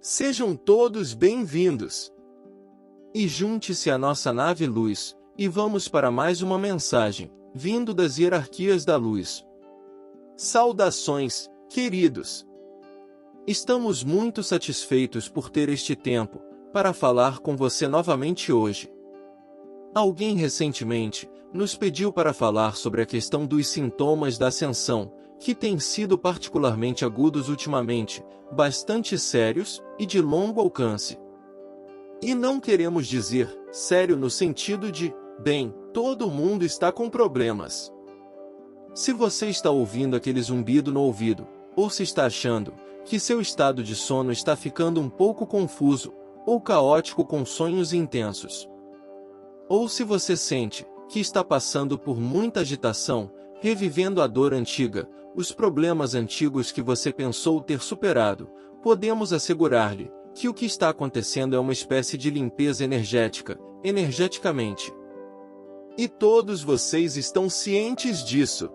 Sejam todos bem-vindos. E junte-se à nossa nave Luz, e vamos para mais uma mensagem, vindo das hierarquias da luz. Saudações, queridos! Estamos muito satisfeitos por ter este tempo, para falar com você novamente hoje. Alguém recentemente nos pediu para falar sobre a questão dos sintomas da ascensão, que têm sido particularmente agudos ultimamente, bastante sérios e de longo alcance. E não queremos dizer sério no sentido de, bem, todo mundo está com problemas. Se você está ouvindo aquele zumbido no ouvido, ou se está achando que seu estado de sono está ficando um pouco confuso, ou caótico com sonhos intensos, ou se você sente que está passando por muita agitação, revivendo a dor antiga, os problemas antigos que você pensou ter superado, podemos assegurar-lhe que o que está acontecendo é uma espécie de limpeza energeticamente. E todos vocês estão cientes disso.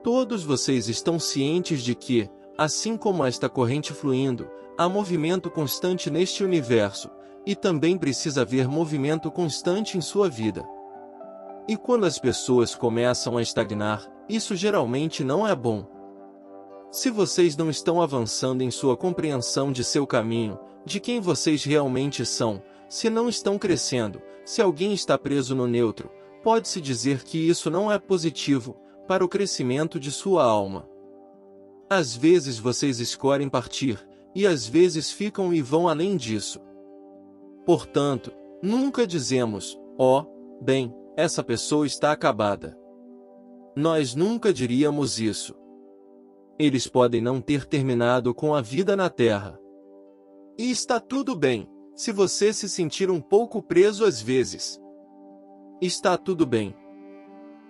Todos vocês estão cientes de que, assim como esta corrente fluindo, há movimento constante neste universo, e também precisa haver movimento constante em sua vida. E quando as pessoas começam a estagnar, isso geralmente não é bom. Se vocês não estão avançando em sua compreensão de seu caminho, de quem vocês realmente são, se não estão crescendo, se alguém está preso no neutro, pode-se dizer que isso não é positivo para o crescimento de sua alma. Às vezes vocês escolhem partir, e às vezes ficam e vão além disso. Portanto, nunca dizemos, bem, essa pessoa está acabada. Nós nunca diríamos isso. Eles podem não ter terminado com a vida na Terra. E está tudo bem, se você se sentir um pouco preso às vezes. Está tudo bem.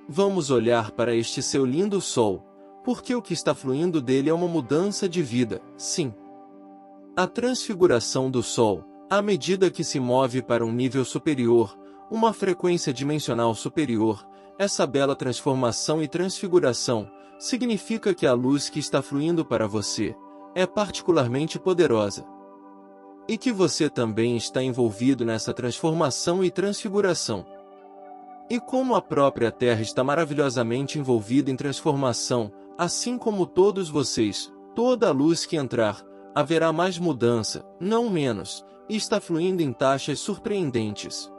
Vamos olhar para este seu lindo sol, porque o que está fluindo dele é uma mudança de vida, sim. A transfiguração do sol, à medida que se move para um nível superior, uma frequência dimensional superior, essa bela transformação e transfiguração, significa que a luz que está fluindo para você é particularmente poderosa. E que você também está envolvido nessa transformação e transfiguração. E como a própria Terra está maravilhosamente envolvida em transformação, assim como todos vocês, toda a luz que entrar, haverá mais mudança, não menos, e está fluindo em taxas surpreendentes.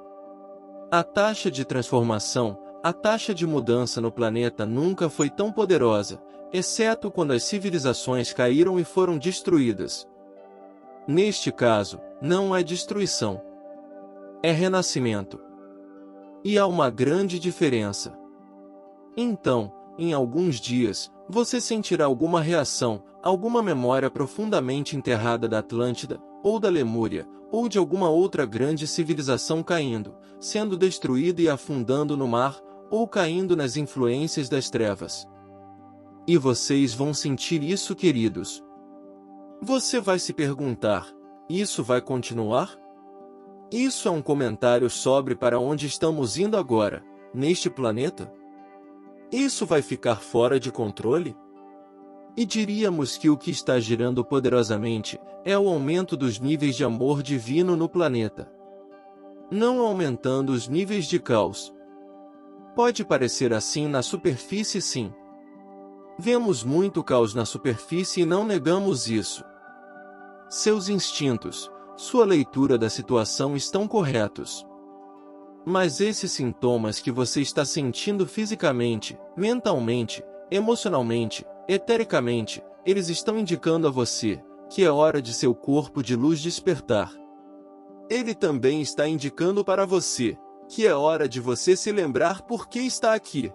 A taxa de transformação, a taxa de mudança no planeta nunca foi tão poderosa, exceto quando as civilizações caíram e foram destruídas. Neste caso, não é destruição. É renascimento. E há uma grande diferença. Então, em alguns dias, você sentirá alguma reação, alguma memória profundamente enterrada da Atlântida, ou da Lemúria, ou de alguma outra grande civilização caindo, sendo destruída e afundando no mar, ou caindo nas influências das trevas. E vocês vão sentir isso, queridos. Você vai se perguntar, isso vai continuar? Isso é um comentário sobre para onde estamos indo agora, neste planeta? Isso vai ficar fora de controle? E diríamos que o que está girando poderosamente é o aumento dos níveis de amor divino no planeta. Não aumentando os níveis de caos. Pode parecer assim na superfície, sim. Vemos muito caos na superfície e não negamos isso. Seus instintos, sua leitura da situação estão corretos. Mas esses sintomas que você está sentindo fisicamente, mentalmente, emocionalmente, etericamente, eles estão indicando a você que é hora de seu corpo de luz despertar. Ele também está indicando para você que é hora de você se lembrar por que está aqui.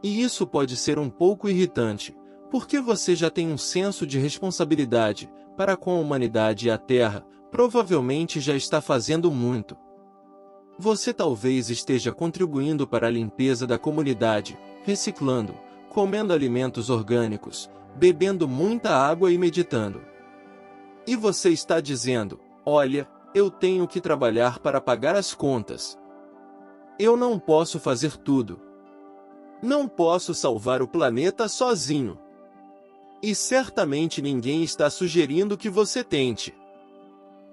E isso pode ser um pouco irritante, porque você já tem um senso de responsabilidade para com a humanidade e a Terra, provavelmente já está fazendo muito. Você talvez esteja contribuindo para a limpeza da comunidade, reciclando, comendo alimentos orgânicos, bebendo muita água e meditando. E você está dizendo, olha, eu tenho que trabalhar para pagar as contas. Eu não posso fazer tudo. Não posso salvar o planeta sozinho. E certamente ninguém está sugerindo que você tente.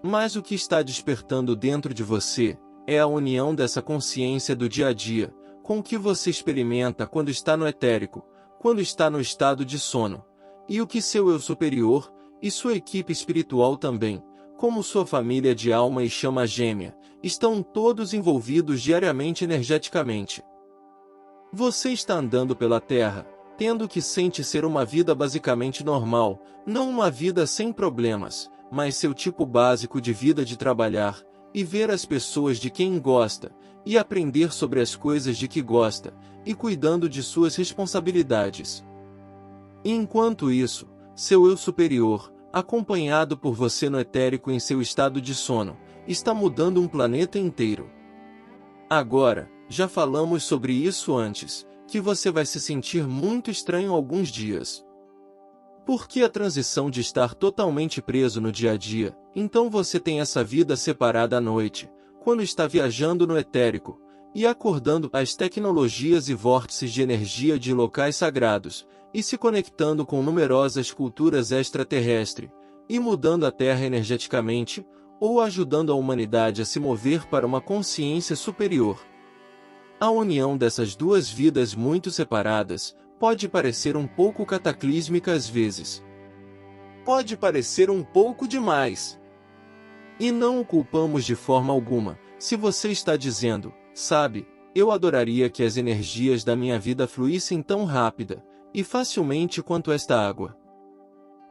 Mas o que está despertando dentro de você é a união dessa consciência do dia a dia, com o que você experimenta quando está no etérico, quando está no estado de sono, e o que seu eu superior, e sua equipe espiritual também, como sua família de alma e chama gêmea, estão todos envolvidos diariamente energeticamente. Você está andando pela Terra, tendo o que sente ser uma vida basicamente normal, não uma vida sem problemas, mas seu tipo básico de vida de trabalhar, e ver as pessoas de quem gosta, e aprender sobre as coisas de que gosta, e cuidando de suas responsabilidades. E enquanto isso, seu eu superior, acompanhado por você no etérico em seu estado de sono, está mudando um planeta inteiro. Agora, já falamos sobre isso antes, que você vai se sentir muito estranho alguns dias. Porque a transição de estar totalmente preso no dia a dia, então você tem essa vida separada à noite, quando está viajando no etérico, e acordando às tecnologias e vórtices de energia de locais sagrados, e se conectando com numerosas culturas extraterrestres, e mudando a Terra energeticamente, ou ajudando a humanidade a se mover para uma consciência superior. A união dessas duas vidas muito separadas pode parecer um pouco cataclísmica às vezes. Pode parecer um pouco demais. E não o culpamos de forma alguma, se você está dizendo, sabe, eu adoraria que as energias da minha vida fluíssem tão rápida e facilmente quanto esta água.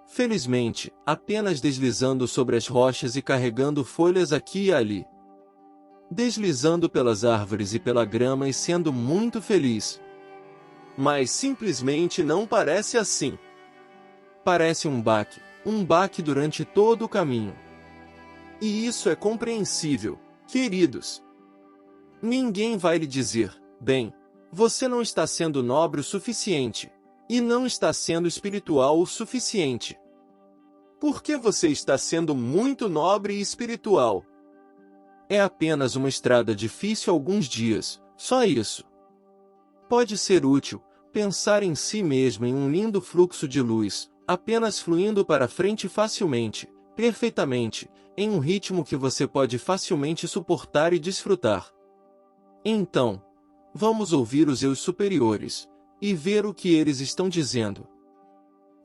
Felizmente, apenas deslizando sobre as rochas e carregando folhas aqui e ali. Deslizando pelas árvores e pela grama e sendo muito feliz. Mas simplesmente não parece assim. Parece um baque durante todo o caminho. E isso é compreensível, queridos. Ninguém vai lhe dizer, bem, você não está sendo nobre o suficiente, e não está sendo espiritual o suficiente. Porque você está sendo muito nobre e espiritual. É apenas uma estrada difícil alguns dias, só isso. Pode ser útil pensar em si mesmo em um lindo fluxo de luz, apenas fluindo para frente facilmente, perfeitamente, em um ritmo que você pode facilmente suportar e desfrutar. Então, vamos ouvir os eus superiores, e ver o que eles estão dizendo.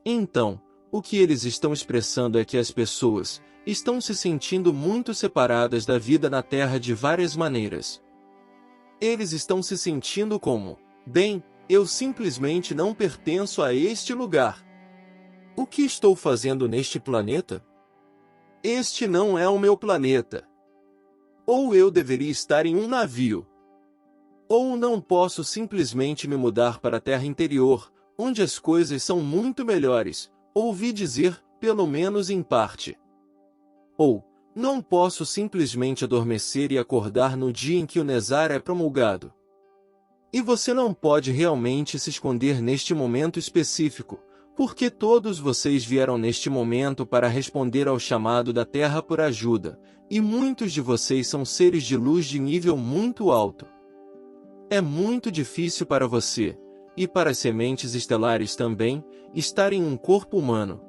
Então, o que eles estão expressando é que as pessoas estão se sentindo muito separadas da vida na Terra de várias maneiras. Eles estão se sentindo como, bem, eu simplesmente não pertenço a este lugar. O que estou fazendo neste planeta? Este não é o meu planeta. Ou eu deveria estar em um navio. Ou não posso simplesmente me mudar para a Terra interior, onde as coisas são muito melhores, ouvi dizer, pelo menos em parte. Ou, não posso simplesmente adormecer e acordar no dia em que o Nezar é promulgado. E você não pode realmente se esconder neste momento específico, porque todos vocês vieram neste momento para responder ao chamado da Terra por ajuda, e muitos de vocês são seres de luz de nível muito alto. É muito difícil para você, e para as sementes estelares também, estar em um corpo humano.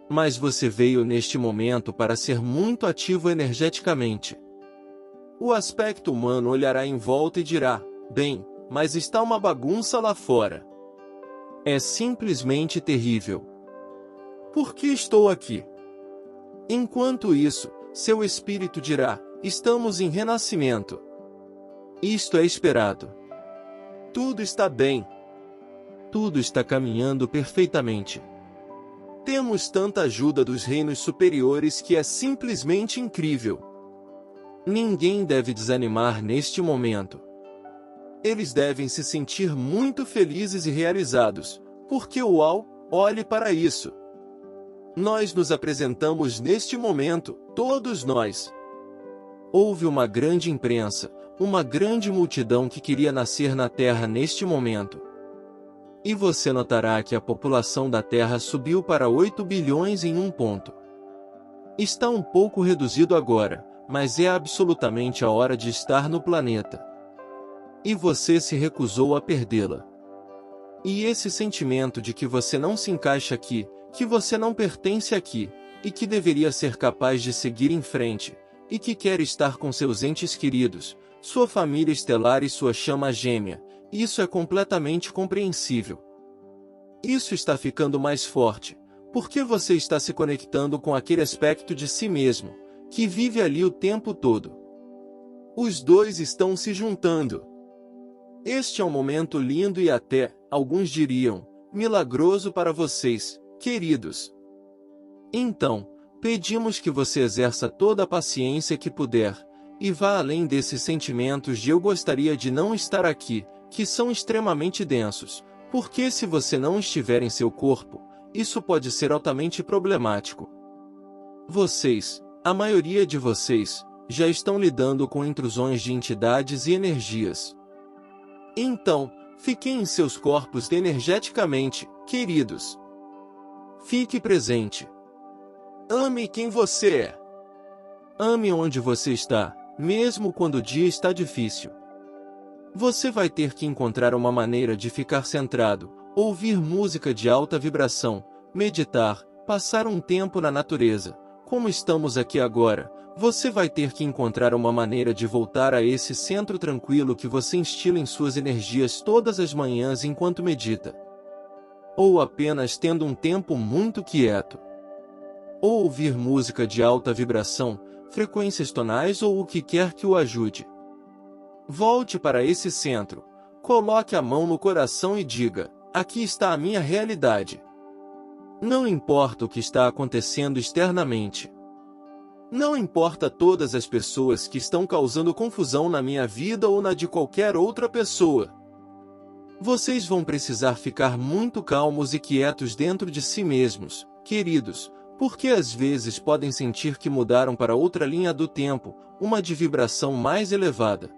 Mas você veio neste momento para ser muito ativo energeticamente. O aspecto humano olhará em volta e dirá, bem, mas está uma bagunça lá fora. É simplesmente terrível. Por que estou aqui? Enquanto isso, seu espírito dirá, estamos em renascimento. Isto é esperado. Tudo está bem. Tudo está caminhando perfeitamente. Temos tanta ajuda dos reinos superiores que é simplesmente incrível. Ninguém deve desanimar neste momento. Eles devem se sentir muito felizes e realizados, porque uau, olhe para isso. Nós nos apresentamos neste momento, todos nós. Houve uma grande imprensa, uma grande multidão que queria nascer na Terra neste momento. E você notará que a população da Terra subiu para 8 bilhões em um ponto. Está um pouco reduzido agora, mas é absolutamente a hora de estar no planeta. E você se recusou a perdê-la. E esse sentimento de que você não se encaixa aqui, que você não pertence aqui, e que deveria ser capaz de seguir em frente, e que quer estar com seus entes queridos, sua família estelar e sua chama gêmea. Isso é completamente compreensível. Isso está ficando mais forte, porque você está se conectando com aquele aspecto de si mesmo, que vive ali o tempo todo. Os dois estão se juntando. Este é um momento lindo e até, alguns diriam, milagroso para vocês, queridos. Então, pedimos que você exerça toda a paciência que puder, e vá além desses sentimentos de eu gostaria de não estar aqui, que são extremamente densos, porque se você não estiver em seu corpo, isso pode ser altamente problemático. Vocês, a maioria de vocês, já estão lidando com intrusões de entidades e energias. Então, fiquem em seus corpos energeticamente, queridos. Fique presente. Ame quem você é. Ame onde você está, mesmo quando o dia está difícil. Você vai ter que encontrar uma maneira de ficar centrado, ouvir música de alta vibração, meditar, passar um tempo na natureza. Como estamos aqui agora, você vai ter que encontrar uma maneira de voltar a esse centro tranquilo que você instila em suas energias todas as manhãs enquanto medita. Ou apenas tendo um tempo muito quieto. Ou ouvir música de alta vibração, frequências tonais ou o que quer que o ajude. Volte para esse centro, coloque a mão no coração e diga: aqui está a minha realidade. Não importa o que está acontecendo externamente. Não importa todas as pessoas que estão causando confusão na minha vida ou na de qualquer outra pessoa. Vocês vão precisar ficar muito calmos e quietos dentro de si mesmos, queridos, porque às vezes podem sentir que mudaram para outra linha do tempo, uma de vibração mais elevada.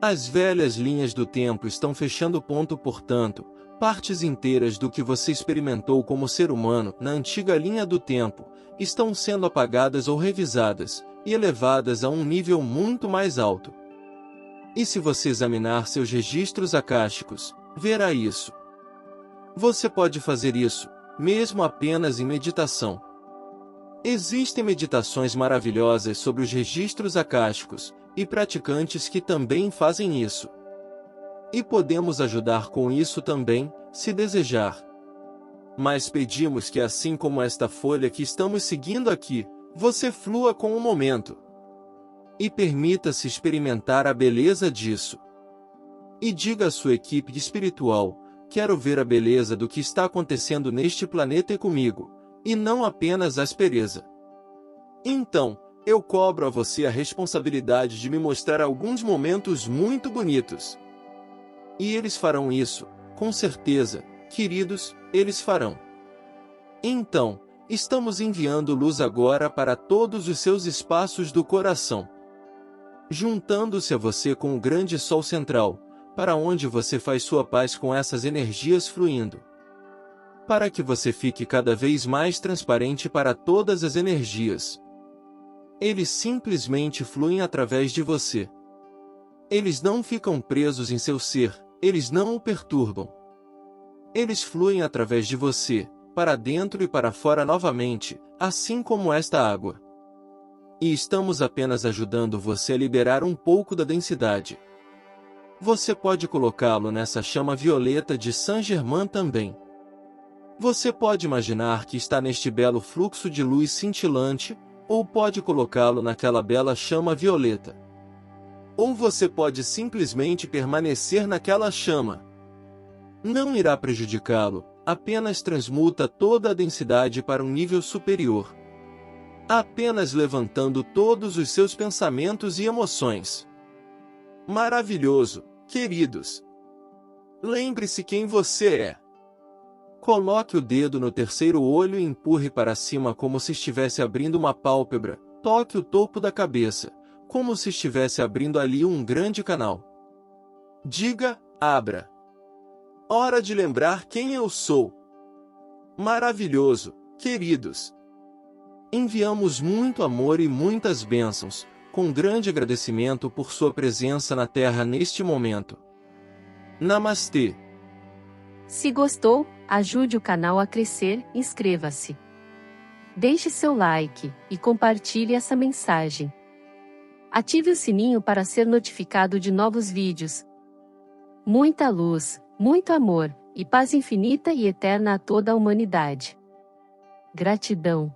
As velhas linhas do tempo estão fechando ponto, portanto, partes inteiras do que você experimentou como ser humano na antiga linha do tempo estão sendo apagadas ou revisadas e elevadas a um nível muito mais alto. E se você examinar seus registros akáshicos, verá isso. Você pode fazer isso, mesmo apenas em meditação. Existem meditações maravilhosas sobre os registros akáshicos, e praticantes que também fazem isso. E podemos ajudar com isso também, se desejar. Mas pedimos que assim como esta folha que estamos seguindo aqui, você flua com o momento. E permita-se experimentar a beleza disso. E diga à sua equipe espiritual: quero ver a beleza do que está acontecendo neste planeta e comigo, e não apenas a aspereza. Então, eu cobro a você a responsabilidade de me mostrar alguns momentos muito bonitos. E eles farão isso, com certeza, queridos, eles farão. Então, estamos enviando luz agora para todos os seus espaços do coração. Juntando-se a você com o grande sol central, para onde você faz sua paz com essas energias fluindo. Para que você fique cada vez mais transparente para todas as energias. Eles simplesmente fluem através de você. Eles não ficam presos em seu ser, eles não o perturbam. Eles fluem através de você, para dentro e para fora novamente, assim como esta água. E estamos apenas ajudando você a liberar um pouco da densidade. Você pode colocá-lo nessa chama violeta de Saint-Germain também. Você pode imaginar que está neste belo fluxo de luz cintilante, ou pode colocá-lo naquela bela chama violeta. Ou você pode simplesmente permanecer naquela chama. Não irá prejudicá-lo, apenas transmuta toda a densidade para um nível superior. Apenas levantando todos os seus pensamentos e emoções. Maravilhoso, queridos! Lembre-se quem você é. Coloque o dedo no terceiro olho e empurre para cima como se estivesse abrindo uma pálpebra. Toque o topo da cabeça, como se estivesse abrindo ali um grande canal. Diga: abra. Hora de lembrar quem eu sou. Maravilhoso, queridos! Enviamos muito amor e muitas bênçãos, com grande agradecimento por sua presença na Terra neste momento. Namastê! Se gostou, ajude o canal a crescer, inscreva-se. Deixe seu like e compartilhe essa mensagem. Ative o sininho para ser notificado de novos vídeos. Muita luz, muito amor, e paz infinita e eterna a toda a humanidade. Gratidão.